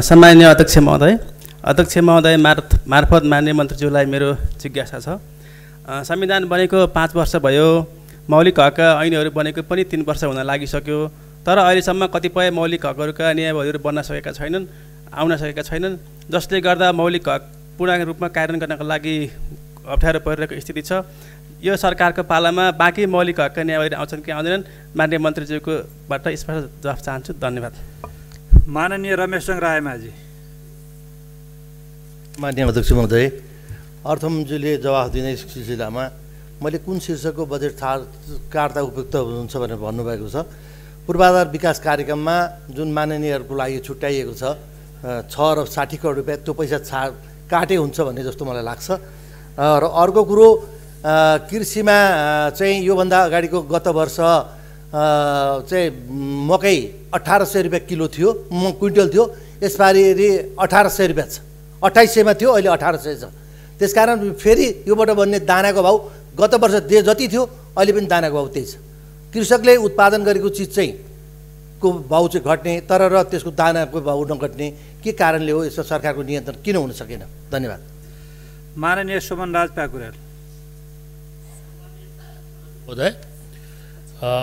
सम्माननीय अध्यक्ष महोदय मार्फत माननीय मन्त्रीज्यूलाई मेरो जिज्ञासा छ। संविधान बनेको 5 वर्ष भयो, मौलिक हक ऐनहरू बनेको पनि 3 वर्ष हुन लागिसक्यो, तर अहिलेसम्म कतिपय मौलिक हकहरूका नियमहरू बन्न सकेका छैनन्, आउन सकेका छैनन्, जसले गर्दा मौलिक हक पूर्ण रूपमा कार्यान्वयन गर्नका लागि अप्ठ्यारो परिरहेको स्थिति छ। यो सरकारको पालामा बाँकी मौलिक हकका नियमहरू आउँछन् कि आउँदैनन्? माननीय मन्त्रीज्यूकोबाट स्पष्ट जवाफ चाहन्छु। धन्यवाद।
माननीय रमेशचन्द्र रायमाझी।
माननीय अध्यक्ष महोदय, अर्थमन्त्रीले जवाफ दिने सिलसिलामा मैले कुन शीर्षकको बजेट काट्दा उपयुक्त हुन्छ भनेर भन्नुभएको छ। पूर्वाधार विकास कार्यक्रममा जुन माननीयहरूको लागि छुट्याइएको छ 6 अरब 60 करोड रुपियाँ, त्यो पैसा काटे हुन्छ भन्ने जस्तो मलाई लाग्छ। र अर्को कुरो, कृषिमा चाहिँ योभन्दा अगाडिको गत वर्ष चाहिँ मकै 1800 रुपियाँ किलो थियो, क्विन्टल थियो, यसपालि 1800 रुपियाँ छ, 2800मा थियो, अहिले 1800 छ। त्यसकारण फेरि योबाट बन्ने दानाको भाउ गत वर्ष जति थियो अहिले पनि दानाको भाउ त्यही छ। कृषकले उत्पादन गरेको चिज चाहिँ को भाउ चाहिँ घट्ने तर र त्यसको दानाको भाउ नघट्ने के कारणले हो? यसमा सरकारको नियन्त्रण किन हुन सकेन? धन्यवाद।
माननीय शोभनराज प्याकुरेल।
महोदय,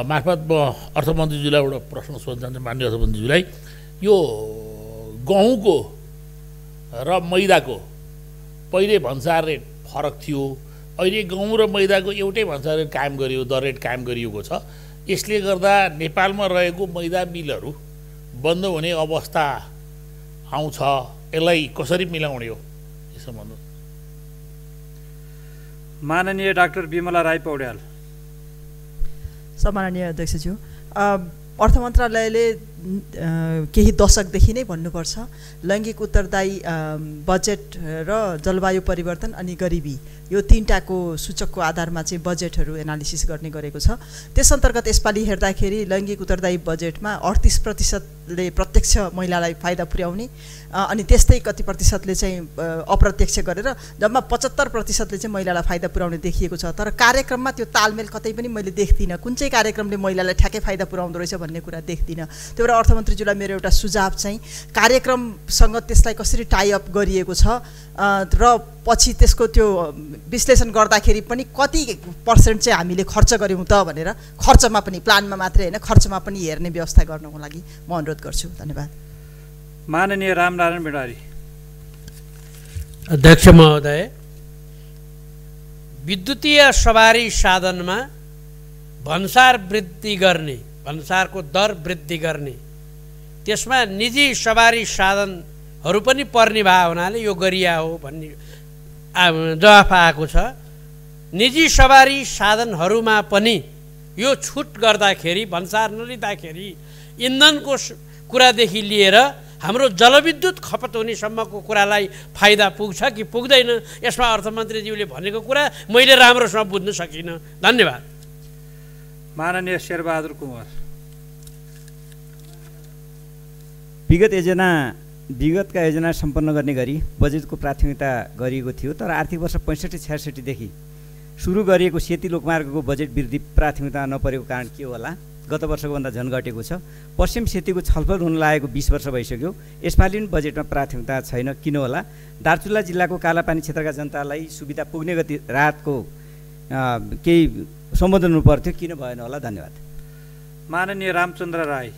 मार्फत म अर्थमन्त्रीज्यूलाई एउटा प्रश्न सोध्न चाहन्छु। माननीय अर्थमन्त्रीज्यूलाई, यो गहुँको र मैदाको पहिले भन्सार रेट फरक थियो, अहिले गहुँ र मैदाको एउटै भन्सार रेट कायम गरियो, दर रेट कायम गरिएको छ। यसले गर्दा नेपालमा रहेको मैदा मिलहरू बन्द हुने अवस्था आउँछ, यसलाई कसरी मिलाउने हो यसो भन्नु।
माननीय डाक्टर विमला राई पौड्याल।
सम्माननीय अध्यक्षज्यू, अर्थ मन्त्रालयले केही दशकदेखि नै भन्नुपर्छ लैङ्गिक उत्तरदायी बजेट र जलवायु परिवर्तन अनि गरिबी यो तीनटाको सूचकको आधारमा चाहिँ बजेटहरू एनालिसिस गर्ने गरेको छ। त्यस अन्तर्गत यसपालि हेर्दाखेरि लैङ्गिक उत्तरदायी बजेटमा 38% प्रत्यक्ष महिलालाई फाइदा पुर्याउने अनि त्यस्तै कति प्रतिशतले चाहिँ अप्रत्यक्ष गरेर जम्मा 75% चाहिँ महिलालाई फाइदा पुर्याउने देखिएको छ। तर कार्यक्रममा त्यो तालमेल कतै पनि मैले देख्दिनँ। कुन चाहिँ कार्यक्रमले महिलालाई ठ्याक्कै फाइदा पुर्याउँदो रहेछ भन्ने कुरा देख्दिनँ। त्यो भएर अर्थमन्त्रीज्यूलाई मेरो एउटा सुझाव चाहिँ कार्यक्रमसँग त्यसलाई कसरी टाइअप गरिएको छ र पछि त्यसको त्यो विश्लेषण गर्दाखेरि पनि कति पर्सेन्ट चाहिँ हामीले खर्च गऱ्यौँ त भनेर खर्चमा पनि, प्लानमा मात्रै होइन खर्चमा पनि हेर्ने व्यवस्था गर्नको लागि म अनुरोध गर्छु। धन्यवाद।
माननीय रामनारायण भण्डारी।
अध्यक्ष महोदय, विद्युतीय सवारी साधनमा भन्सार वृद्धि गर्ने, भन्सारको दर वृद्धि गर्ने, त्यसमा निजी सवारी साधनहरू पनि पर्ने भए हुनाले यो गरिया हो भन्ने जवाफ आएको छ। निजी सवारी साधनहरूमा पनि यो छुट गर्दाखेरि, भन्सार नलिँदाखेरि इन्धनको कुरादेखि लिएर हाम्रो जलविद्युत खपत हुनेसम्मको कुरालाई फाइदा पुग्छ कि पुग्दैन, यसमा अर्थमन्त्रीज्यूले भनेको कुरा मैले राम्रोसँग बुझ्न सकिनँ। धन्यवाद।
माननीय शेरबहादुर कुँवर।
विगतका योजना सम्पन्न गर्ने गरी बजेटको प्राथमिकता गरिएको थियो, तर आर्थिक वर्ष 65-66 देखि सुरु गरिएको सेती लोकमार्गको बजेट वृद्धि प्राथमिकता नपरेको कारण के होला? गत वर्षको भन्दा झन् घटेको छ। पश्चिम सेतीको छलफल हुन लागेको 20 वर्ष भइसक्यो, यसपालि पनि बजेटमा प्राथमिकता छैन, किन होला? दार्चुला जिल्लाको कालापानी क्षेत्रका जनतालाई सुविधा पुग्ने गति राहतको केही सम्बोधन हुनु पर्थ्यो, किन भएन होला? धन्यवाद।
माननीय रामचन्द्र राई।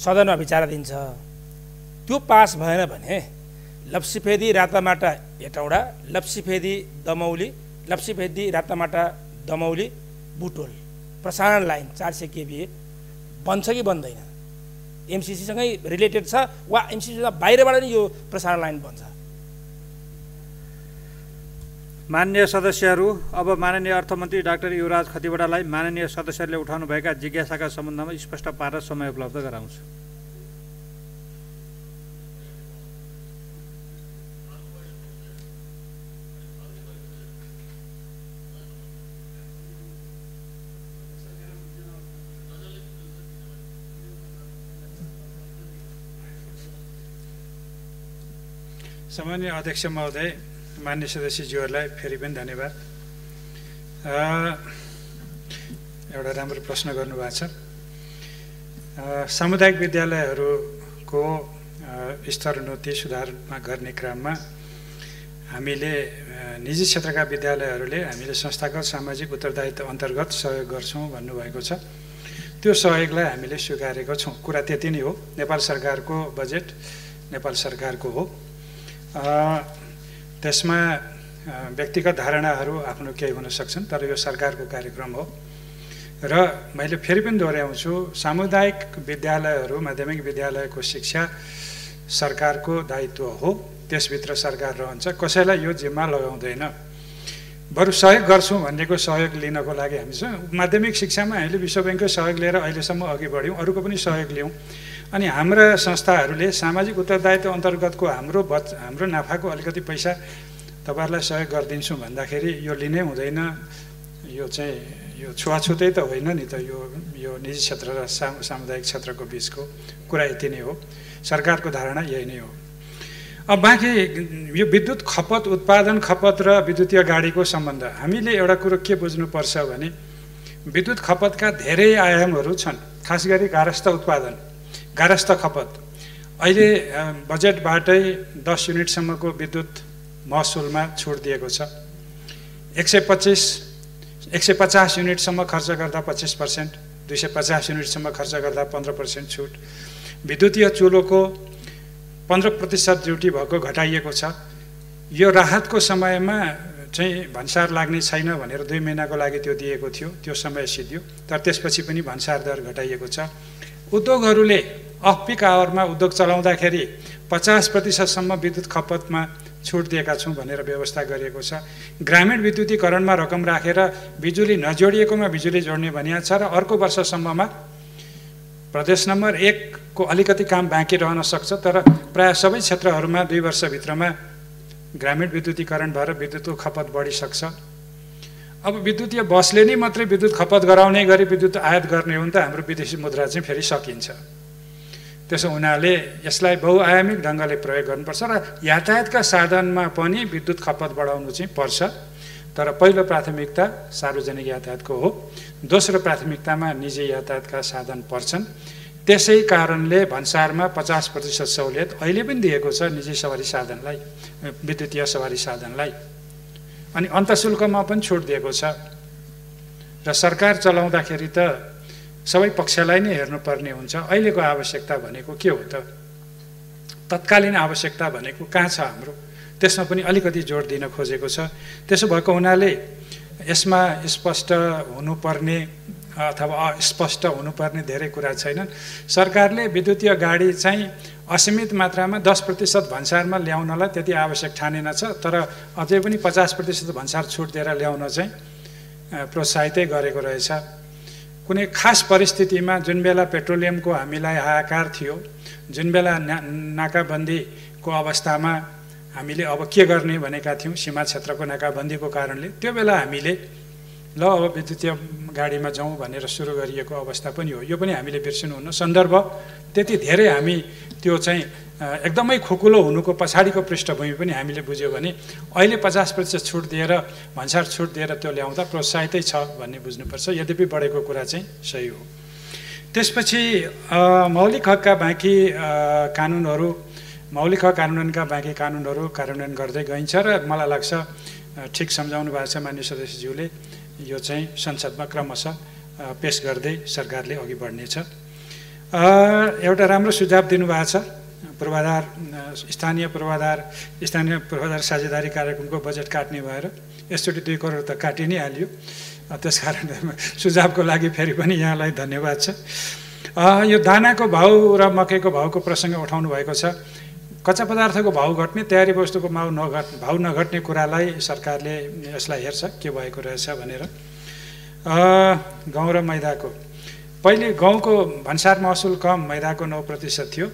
सदनमा विचाराधीन छ। त्यो पास भएन भने लप्सीफेदी रातामाटा हेटौडा, लप्सीफेदी दमौली, लप्सीफेदी रातामाटा दमौली बुटोल प्रसारण लाइन 400 kVA बन्छ कि बन्दैन? एमसिसीसँगै रिलेटेड छ वा एमसिसीभन्दा बाहिरबाट नै यो प्रसारण लाइन बन्छ?
माननीय सदस्यहरू, अब माननीय अर्थमन्त्री डाक्टर युवराज खतिवड़ालाई माननीय सदस्यहरूले उठाउनुभएका जिज्ञासाका सम्बन्धमा स्पष्ट पारेर समय उपलब्ध गराउँछु।
सम्माननीय अध्यक्ष महोदय, मान्य सदस्यज्यूहरूलाई फेरि पनि धन्यवाद। एउटा राम्रो प्रश्न गर्नुभएको छ। सामुदायिक विद्यालयहरूको स्तरोन्नति सुधारमा गर्ने क्रममा हामीले निजी क्षेत्रका विद्यालयहरूले हामीले संस्थागत सामाजिक उत्तरदायित्व अन्तर्गत सहयोग गर्छौँ भन्नुभएको छ। त्यो सहयोगलाई हामीले स्वीकारेको छौँ। कुरा त्यति नै हो। नेपाल सरकारको बजेट नेपाल सरकारको हो। त्यसमा व्यक्तिगत धारणाहरू आफ्नो केही हुन सक्छन्, तर यो सरकारको कार्यक्रम हो। र मैले फेरि पनि दोहोऱ्याउँछु, सामुदायिक विद्यालयहरू, माध्यमिक विद्यालयको शिक्षा सरकारको दायित्व हो। त्यसभित्र सरकार रहन्छ, कसैलाई यो जिम्मा लगाउँदैन। बरु सहयोग गर्छौँ भन्नेको सहयोग लिनको लागि हामी माध्यमिक शिक्षामा हामीले विश्व ब्याङ्कको सहयोग लिएर अहिलेसम्म अघि बढ्यौँ, अरूको पनि सहयोग लियौँ। अनि हाम्रा संस्थाहरूले सामाजिक उत्तरदायित्व अन्तर्गतको हाम्रो नाफाको अलिकति पैसा तपाईँहरूलाई सहयोग गरिदिन्छु भन्दाखेरि यो लिनै हुँदैन यो चाहिँ यो छुवाछुतै त होइन नि त, यो निजी क्षेत्र र सामुदायिक क्षेत्रको बिचको कुरा यति नै हो। सरकारको धारणा यही नै हो। अब बाँकी यो विद्युत खपत, उत्पादन खपत र विद्युतीय गाडीको सम्बन्ध, हामीले एउटा कुरो के बुझ्नुपर्छ भने विद्युत खपतका धेरै आयामहरू छन्, खास गरी गारस्थ उत्पादन, गारस्थ खपत। अहिले बजेटबाटै 10 युनिटसम्मको विद्युत महसुलमा छुट दिएको छ। 150 युनिटसम्म खर्च गर्दा 25%, 250 युनिटसम्म खर्च गर्दा 15% छुट। विद्युतीय चुलोको 15% ड्युटी भएको घटाइएको छ। यो राहतको समयमा चाहिँ भन्सार लाग्ने छैन भनेर 2 महिनाको लागि त्यो दिएको थियो, त्यो समय सिद्धियो। तर त्यसपछि पनि भन्सार दर घटाइएको छ। उद्योगहरूले अफ पिक आवरमा उद्योग चलाउँदाखेरि 50%सम्म विद्युत खपतमा छुट दिएका छौँ भनेर व्यवस्था गरिएको छ। ग्रामीण विद्युतीकरणमा रकम राखेर बिजुली नजोडिएकोमा बिजुली जोड्ने भनिएको छ र अर्को वर्षसम्ममा प्रदेश नम्बर 1 को अलिकति काम बाँकी रहन सक्छ, तर प्रायः सबै क्षेत्रहरूमा 2 वर्षभित्रमा ग्रामीण विद्युतीकरण भएर विद्युतको खपत बढिसक्छ। अब विद्युतीय बसले नै मात्रै विद्युत खपत गराउने गरी विद्युत आयात गर्ने हो भने त हाम्रो विदेशी मुद्रा चाहिँ फेरि सकिन्छ। त्यसो हुनाले यसलाई बहुआयामिक ढङ्गले प्रयोग गर्नुपर्छ र यातायातका साधनमा पनि विद्युत खपत बढाउनु चाहिँ पर्छ। तर पहिलो प्राथमिकता सार्वजनिक यातायातको हो, दोस्रो प्राथमिकतामा निजी यातायातका साधन पर्छन्। त्यसै कारणले भन्सारमा 50% सहुलियत अहिले पनि दिएको छ निजी सवारी साधनलाई, विद्युतीय सवारी साधनलाई। अनि अन्तशुल्कमा पनि छुट दिएको छ र सरकार चलाउँदाखेरि त सबै पक्षलाई नै हेर्नुपर्ने हुन्छ। अहिलेको आवश्यकता भनेको के हो त? तत्कालीन आवश्यकता भनेको कहाँ छ हाम्रो? त्यसमा पनि अलिकति जोड दिन खोजेको छ। त्यसो भएको हुनाले यसमा स्पष्ट हुनुपर्ने अथवा अस्पष्ट हुनुपर्ने धेरै कुरा छैनन्। सरकारले विद्युतीय गाडी चाहिँ असीमित मात्रामा 10% भन्सारमा ल्याउनलाई त्यति आवश्यक ठानेन छ, तर अझै पनि 50% भन्सार छुट दिएर ल्याउन चाहिँ प्रोत्साहितै गरेको रहेछ। कुनै खास परिस्थितिमा जुन बेला पेट्रोलियमको हामीलाई हाहाकार थियो, जुन बेला नाकाबन्दीको अवस्थामा हामीले अब के गर्ने भनेका थियौँ सीमा क्षेत्रको नाकाबन्दीको कारणले, त्यो बेला हामीले ल अब विद्युतीय गाडीमा जाउँ भनेर सुरु गरिएको अवस्था पनि हो। यो पनि हामीले बिर्सिनुहुन्न। सन्दर्भ त्यति धेरै हामी त्यो चाहिँ एकदमै खुकुलो हुनुको पछाडिको पृष्ठभूमि पनि हामीले बुझ्यो भने अहिले 50% छुट दिएर भन्सार छुट दिएर त्यो ल्याउँदा प्रोत्साहितै छ भन्ने बुझ्नुपर्छ। यद्यपि बढेको कुरा चाहिँ सही हो। त्यसपछि मौलिक हकका बाँकी कानुनहरू, मौलिक हक कानुनका बाँकी कानुनहरू कार्यान्वयन गर्दै गइन्छ र मलाई लाग्छ ठिक सम्झाउनु भएको छ माननीय सदस्यज्यूले, यो चाहिँ संसदमा क्रमशः पेश गर्दै सरकारले अघि बढ्नेछ। एउटा राम्रो सुझाव दिनुभएको छ, पूर्वाधार स्थानीय पूर्वाधार साझेदारी कार्यक्रमको बजेट काट्ने भएर यसचोटि 2 करोड त काटि नै हाल्यो। त्यसकारण सुझावको लागि फेरि पनि यहाँलाई धन्यवाद छ। यो दानाको भाउ र मकैको भाउको प्रसङ्ग उठाउनु भएको छ। कच्चा पदार्थको भाउ घट्ने, तयारी वस्तुको भाउ नघट्ने कुरालाई सरकारले यसलाई हेर्छ के भएको रहेछ भनेर। गहुँ र मैदाको पहिले गहुँको भन्सार महसुल कम, मैदाको 9% थियो।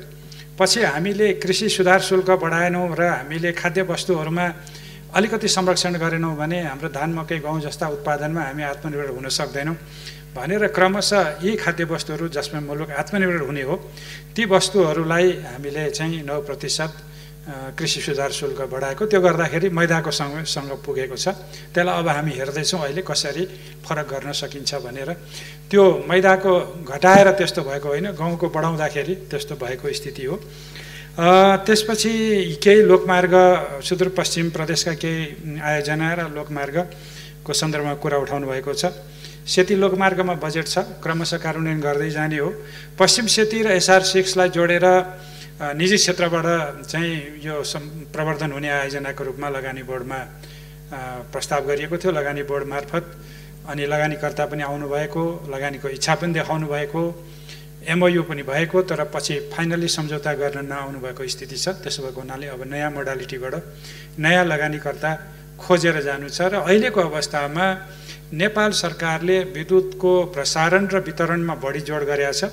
पछि हामीले कृषि सुधार शुल्क बढाएनौँ र हामीले खाद्य वस्तुहरूमा अलिकति संरक्षण गरेनौँ भने हाम्रो धान मकै गहुँ जस्ता उत्पादनमा हामी आत्मनिर्भर हुन सक्दैनौँ भनेर क्रमशः यी खाद्य वस्तुहरू जसमा मुलुक आत्मनिर्भर हुने हो ती वस्तुहरूलाई हामीले चाहिँ 9% कृषि सुधार शुल्क बढाएको। त्यो गर्दाखेरि मैदाको सँग पुगेको छ। त्यसलाई अब हामी हेर्दैछौँ अहिले कसरी फरक गर्न सकिन्छ भनेर। त्यो मैदाको घटाएर त्यस्तो भएको होइन, गहुँको बढाउँदाखेरि त्यस्तो भएको स्थिति हो। त्यसपछि केही लोकमार्ग, सुदूरपश्चिम प्रदेशका केही आयोजना र लोकमार्गको सन्दर्भमा कुरा उठाउनु भएको छ। सेती लोकमार्गमा बजेट छ, क्रमशः कार्यान्वयन गर्दै जाने हो। पश्चिम सेती र SR6 लाई जोडेर निजी क्षेत्रबाट चाहिँ यो प्रवर्धन हुने आयोजनाको रूपमा लगानी बोर्डमा प्रस्ताव गरिएको थियो। लगानी बोर्ड मार्फत अनि लगानीकर्ता पनि आउनुभएको, लगानीको इच्छा पनि देखाउनु भएको, MOU पनि भएको, तर पछि फाइनली सम्झौता गर्न नआउनु भएको स्थिति छ। त्यसो भएको हुनाले अब नयाँ मोडालिटीबाट नयाँ लगानीकर्ता खोजेर जानु छ। र अहिलेको अवस्थामा नेपाल सरकारले विद्युतको प्रसारण र वितरणमा बढी जोड गरेको छ।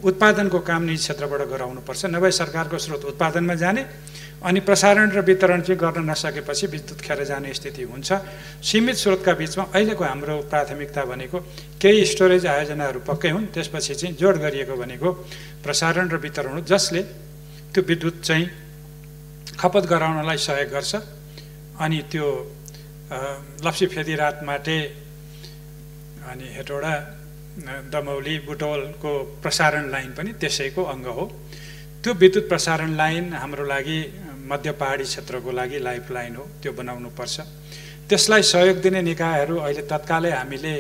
उत्पादनको काम निजी क्षेत्रबाट गराउनुपर्छ, नभए सरकारको स्रोत उत्पादनमा जाने, अनि प्रसारण र वितरण चाहिँ गर्न नसकेपछि विद्युत खेर जाने स्थिति हुन्छ। सीमित स्रोतका बिचमा अहिलेको हाम्रो प्राथमिकता भनेको केही स्टोरेज आयोजनाहरू पक्कै हुन्, त्यसपछि चाहिँ जोड गरिएको भनेको प्रसारण र वितरण हो, जसले त्यो विद्युत चाहिँ खपत गराउनलाई सहयोग गर्छ। अनि त्यो लप्सीफेदी रातमाटे अनि हेटौडा दमौली बुटवलको प्रसारण लाइन पनि त्यसैको अङ्ग हो। त्यो विद्युत प्रसारण लाइन हाम्रो लागि मध्य पहाडी क्षेत्रको लागि लाइफ लाइन हो, त्यो बनाउनुपर्छ। त्यसलाई सहयोग दिने निकायहरू अहिले तत्कालै हामीले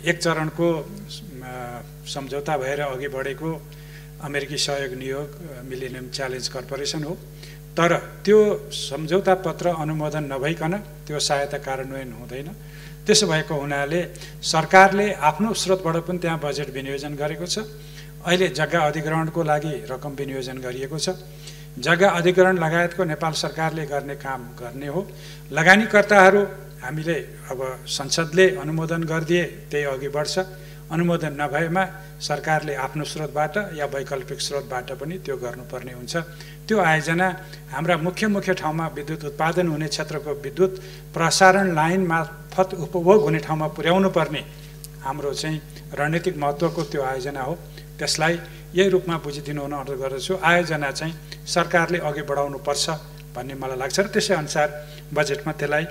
एक चरणको सम्झौता भएर अघि बढेको अमेरिकी सहयोग नियोग मिलेनियम च्यालेन्ज कर्पोरेसन हो। तर त्यो सम्झौता पत्र अनुमोदन नभइकन त्यो सहायता कार्यान्वयन हुँदैन। त्यसो भएको हुनाले सरकारले आफ्नो स्रोतबाट पनि त्यहाँ बजेट विनियोजन गरेको छ। अहिले जग्गा अधिग्रहणको लागि रकम विनियोजन गरिएको छ। जग्गा अधिग्रहण लगायतको नेपाल सरकारले गर्ने काम गर्ने हो। लगानीकर्ताहरू हामीले अब संसदले अनुमोदन गरिदिए त्यही अघि बढ्छ, अनुमोदन नभएमा सरकारले आफ्नो स्रोतबाट या वैकल्पिक स्रोतबाट पनि त्यो गर्नुपर्ने हुन्छ। त्यो आयोजना हाम्रा मुख्य ठाउँमा विद्युत उत्पादन हुने क्षेत्रको विद्युत प्रसारण लाइन मार्फत उपभोग हुने ठाउँमा पुर्याउनु पर्ने हाम्रो चाहिँ रणनीतिक महत्त्वको त्यो आयोजना हो। त्यसलाई यही रूपमा बुझिदिनु हुन अनुरोध गर्दछु। आयोजना चाहिँ सरकारले अघि बढाउनुपर्छ भन्ने मलाई लाग्छ र त्यसै अनुसार बजेटमा त्यसलाई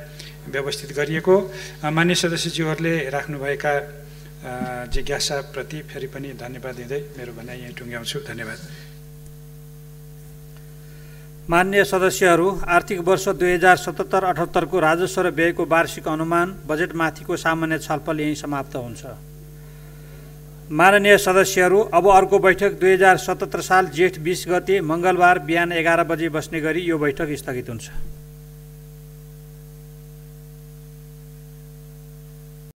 व्यवस्थित गरिएको। मान्य सदस्यज्यूहरूले राख्नुभएका जिज्ञासाप्रति फेरि पनि धन्यवाद दिँदै मेरो भनाइ यहीँ टुङ्ग्याउँछु। धन्यवाद।
मान्य सदस्यहरू, आर्थिक वर्ष 2077-78 को राजस्व र व्ययको वार्षिक अनुमान बजेटमाथिको सामान्य छलफल यहीँ समाप्त हुन्छ। माननीय सदस्यहरू, अब अर्को बैठक 2077 साल जेठ 20 गते मङ्गलबार बिहान 11 बजे बस्ने गरी यो बैठक स्थगित हुन्छ।